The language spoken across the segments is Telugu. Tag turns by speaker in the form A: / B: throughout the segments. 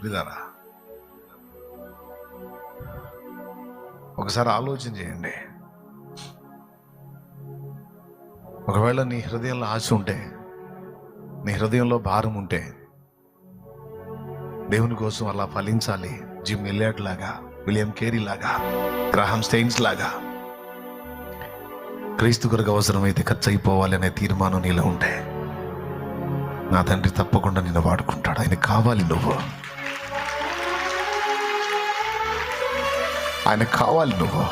A: విధారా ఒకసారి ఆలోచన చేయండి. ఒకవేళ నీ హృదయంలో ఆశ ఉంటే, నీ హృదయంలో భారం ఉంటే, దేవుని కోసం అలా ఫలించాలి. జిమ్ ఎలియట్ లాగా, విలియం కేరీ లాగా, గ్రాహం స్టెయిన్స్ లాగా క్రీస్తు కొరకు అవసరమైతే ఖర్చు అయిపోవాలి అనే తీర్మానం నీలో ఉంటే, నా తండ్రి తప్పకుండా నిన్ను వాడుకుంటాడు. ఆయన కావాలి, నువ్వు ఆయన కావాలి. నువ్వు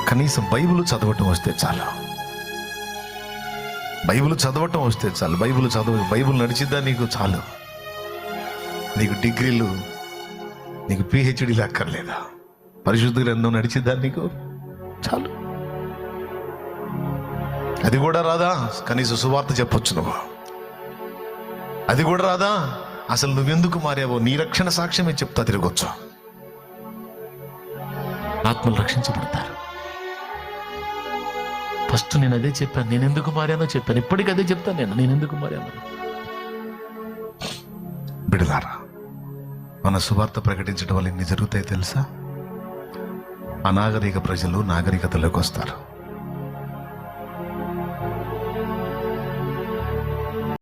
A: కనీసం బైబిల్ చదవటం వస్తే చాలు. బైబిల్ చదవటం వస్తే చాలు. బైబిల్ నడిచిద్దా నీకు చాలు. నీకు డిగ్రీలు, నీకు పిహెచ్డీలు అక్కర్లేదా? పరిశుద్ధ గ్రంథం నడిచిద్దా నీకు చాలు. అది కూడా రాదా? కనీసం సువార్త చెప్పొచ్చు నువ్వు. అది కూడా రాదా? అసలు నువ్వెందుకు మారావో నీ రక్షణ సాక్ష్యమే చెప్తా తిరగొచ్చు. ఆత్మలు రక్షించబడతారు. ఫస్ట్ నేను అదే చెప్పాను. నేను ఎందుకు మారానో చెప్పాను. ఇప్పటికీ అదే చెప్తాను. నేను ఎందుకు మారాను. బిడలారా, మన సువార్త ప్రకటించడం వల్ల ఇన్ని జరుగుతాయి తెలుసా? అనాగరిక ప్రజలు నాగరికతలోకి వస్తారు.